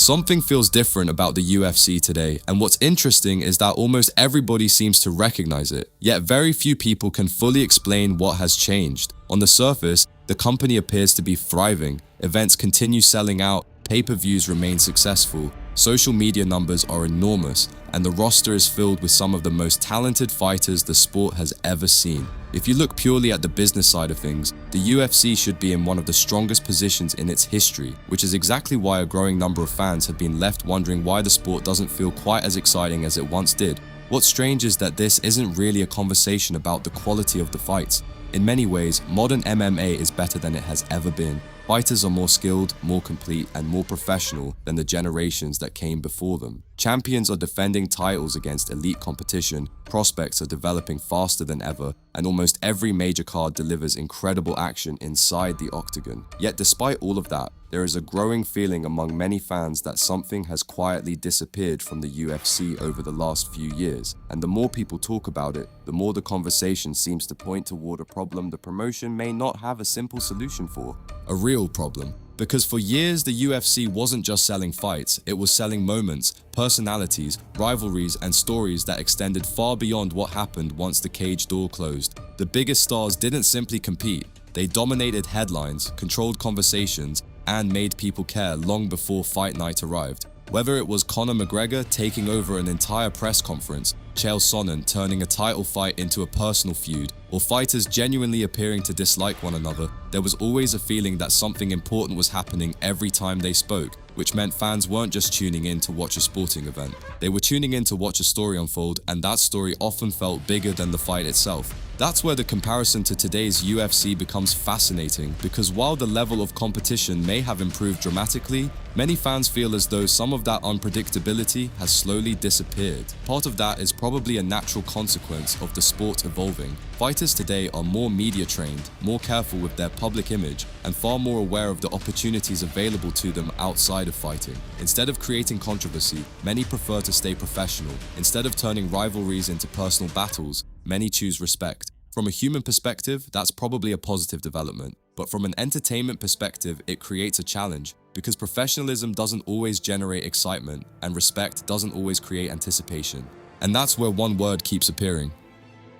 Something feels different about the UFC today, and what's interesting is that almost everybody seems to recognize it, yet very few people can fully explain what has changed. On the surface, the company appears to be thriving, events continue selling out, pay-per-views remain successful, social media numbers are enormous, and the roster is filled with some of the most talented fighters the sport has ever seen. If you look purely at the business side of things, the UFC should be in one of the strongest positions in its history, which is exactly why a growing number of fans have been left wondering why the sport doesn't feel quite as exciting as it once did. What's strange is that this isn't really a conversation about the quality of the fights. In many ways, modern MMA is better than it has ever been. Fighters are more skilled, more complete, and more professional than the generations that came before them. Champions are defending titles against elite competition, prospects are developing faster than ever, and almost every major card delivers incredible action inside the octagon. Yet despite all of that, there is a growing feeling among many fans that something has quietly disappeared from the UFC over the last few years. And the more people talk about it, the more the conversation seems to point toward a problem the promotion may not have a simple solution for. A real problem. Because for years, the UFC wasn't just selling fights, it was selling moments, personalities, rivalries, and stories that extended far beyond what happened once the cage door closed. The biggest stars didn't simply compete, they dominated headlines, controlled conversations, and made people care long before fight night arrived. Whether it was Conor McGregor taking over an entire press conference, Chael Sonnen turning a title fight into a personal feud, or fighters genuinely appearing to dislike one another, there was always a feeling that something important was happening every time they spoke, which meant fans weren't just tuning in to watch a sporting event. They were tuning in to watch a story unfold, and that story often felt bigger than the fight itself. That's where the comparison to today's UFC becomes fascinating, because while the level of competition may have improved dramatically, many fans feel as though some of that unpredictability has slowly disappeared. Part of that is probably a natural consequence of the sport evolving. Fighters today are more media trained, more careful with their public image, and far more aware of the opportunities available to them outside of fighting. Instead of creating controversy, many prefer to stay professional. Instead of turning rivalries into personal battles, many choose respect. From a human perspective, that's probably a positive development. But from an entertainment perspective, it creates a challenge, because professionalism doesn't always generate excitement, and respect doesn't always create anticipation. And that's where one word keeps appearing: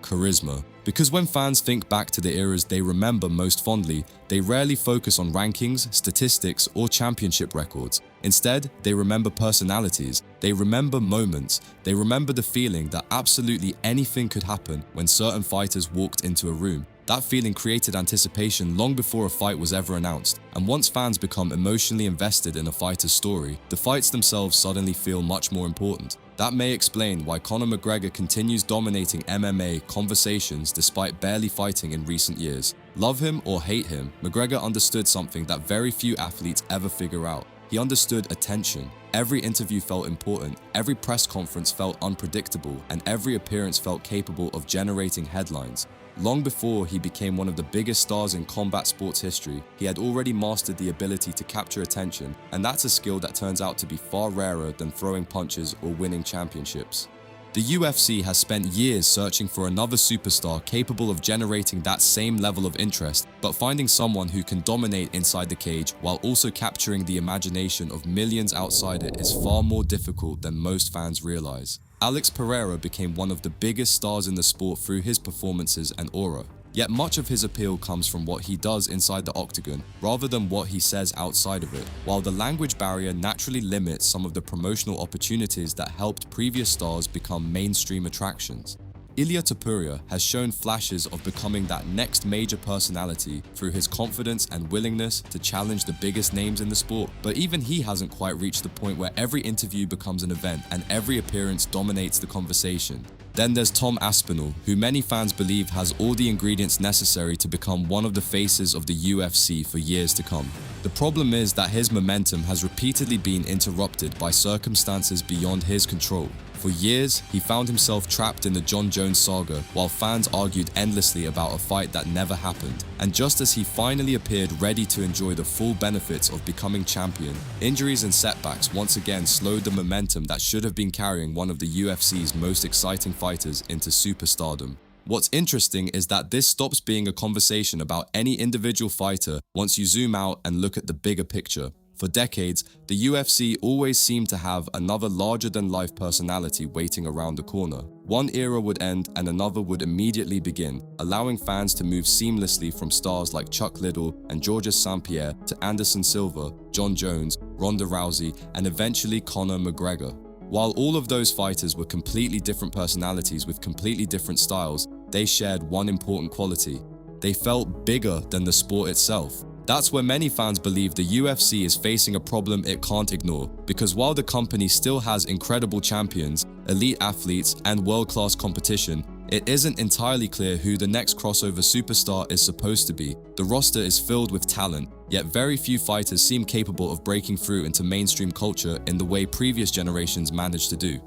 charisma. Because when fans think back to the eras they remember most fondly, they rarely focus on rankings, statistics, or championship records. Instead, they remember personalities, they remember moments, they remember the feeling that absolutely anything could happen when certain fighters walked into a room. That feeling created anticipation long before a fight was ever announced, and once fans become emotionally invested in a fighter's story, the fights themselves suddenly feel much more important. That may explain why Conor McGregor continues dominating MMA conversations despite barely fighting in recent years. Love him or hate him, McGregor understood something that very few athletes ever figure out. He understood attention. Every interview felt important, every press conference felt unpredictable, and every appearance felt capable of generating headlines. Long before he became one of the biggest stars in combat sports history, he had already mastered the ability to capture attention, and that's a skill that turns out to be far rarer than throwing punches or winning championships. The UFC has spent years searching for another superstar capable of generating that same level of interest, but finding someone who can dominate inside the cage while also capturing the imagination of millions outside it is far more difficult than most fans realize. Pereira became one of the biggest stars in the sport through his performances and aura. Yet much of his appeal comes from what he does inside the octagon, rather than what he says outside of it. While the language barrier naturally limits some of the promotional opportunities that helped previous stars become mainstream attractions, Ilia Topuria has shown flashes of becoming that next major personality through his confidence and willingness to challenge the biggest names in the sport. But even he hasn't quite reached the point where every interview becomes an event and every appearance dominates the conversation. Then there's Tom Aspinall, who many fans believe has all the ingredients necessary to become one of the faces of the UFC for years to come. The problem is that his momentum has repeatedly been interrupted by circumstances beyond his control. For years, he found himself trapped in the Jon Jones saga, while fans argued endlessly about a fight that never happened. And just as he finally appeared ready to enjoy the full benefits of becoming champion, injuries and setbacks once again slowed the momentum that should have been carrying one of the UFC's most exciting fighters into superstardom. What's interesting is that this stops being a conversation about any individual fighter once you zoom out and look at the bigger picture. For decades, the UFC always seemed to have another larger-than-life personality waiting around the corner. One era would end and another would immediately begin, allowing fans to move seamlessly from stars like Chuck Liddell and Georges St-Pierre to Anderson Silva, Jon Jones, Ronda Rousey, and eventually Conor McGregor. While all of those fighters were completely different personalities with completely different styles, they shared one important quality. They felt bigger than the sport itself. That's where many fans believe the UFC is facing a problem it can't ignore, because while the company still has incredible champions, elite athletes, and world-class competition, it isn't entirely clear who the next crossover superstar is supposed to be. The roster is filled with talent, yet very few fighters seem capable of breaking through into mainstream culture in the way previous generations managed to do.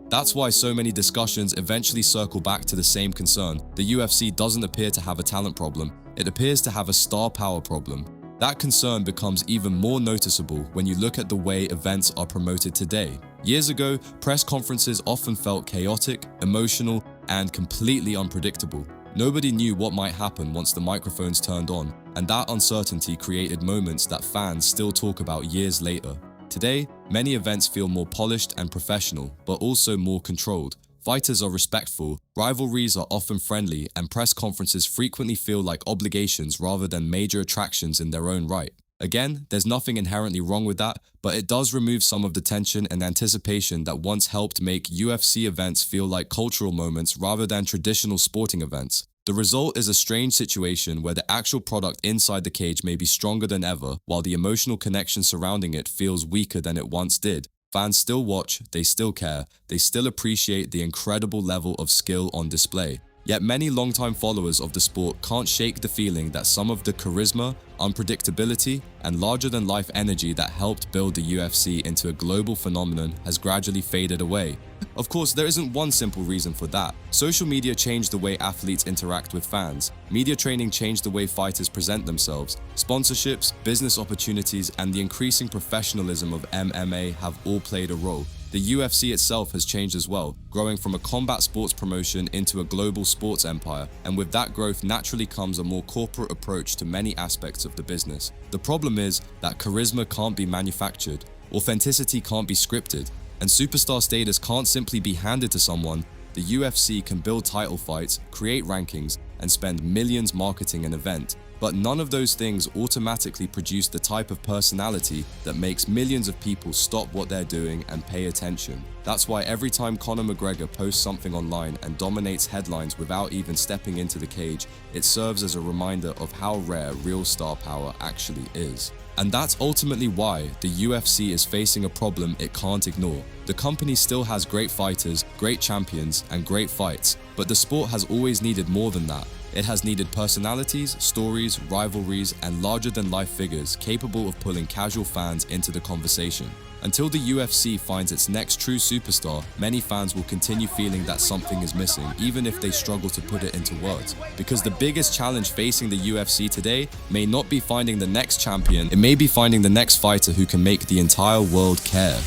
That's why so many discussions eventually circle back to the same concern. The UFC doesn't appear to have a talent problem, it appears to have a star power problem. That concern becomes even more noticeable when you look at the way events are promoted today. Years ago, press conferences often felt chaotic, emotional, and completely unpredictable. Nobody knew what might happen once the microphones turned on, and that uncertainty created moments that fans still talk about years later. Today, many events feel more polished and professional, but also more controlled. Fighters are respectful, rivalries are often friendly, and press conferences frequently feel like obligations rather than major attractions in their own right. Again, there's nothing inherently wrong with that, but it does remove some of the tension and anticipation that once helped make UFC events feel like cultural moments rather than traditional sporting events. The result is a strange situation where the actual product inside the cage may be stronger than ever, while the emotional connection surrounding it feels weaker than it once did. Fans still watch, they still care, they still appreciate the incredible level of skill on display. Yet many longtime followers of the sport can't shake the feeling that some of the charisma, unpredictability, and larger-than-life energy that helped build the UFC into a global phenomenon has gradually faded away. Of course, there isn't one simple reason for that. Social media changed the way athletes interact with fans. Media training changed the way fighters present themselves. Sponsorships, business opportunities, and the increasing professionalism of MMA have all played a role. The UFC itself has changed as well, growing from a combat sports promotion into a global sports empire, and with that growth naturally comes a more corporate approach to many aspects of the business. The problem is that charisma can't be manufactured, authenticity can't be scripted, and superstar status can't simply be handed to someone. The UFC can build title fights, create rankings, and spend millions marketing an event, but none of those things automatically produce the type of personality that makes millions of people stop what they're doing and pay attention. That's why every time Conor McGregor posts something online and dominates headlines without even stepping into the cage, it serves as a reminder of how rare real star power actually is. And that's ultimately why the UFC is facing a problem it can't ignore. The company still has great fighters, great champions, and great fights, but the sport has always needed more than that. It has needed personalities, stories, rivalries, and larger-than-life figures capable of pulling casual fans into the conversation. Until the UFC finds its next true superstar, many fans will continue feeling that something is missing, even if they struggle to put it into words. Because the biggest challenge facing the UFC today may not be finding the next champion, it may be finding the next fighter who can make the entire world care.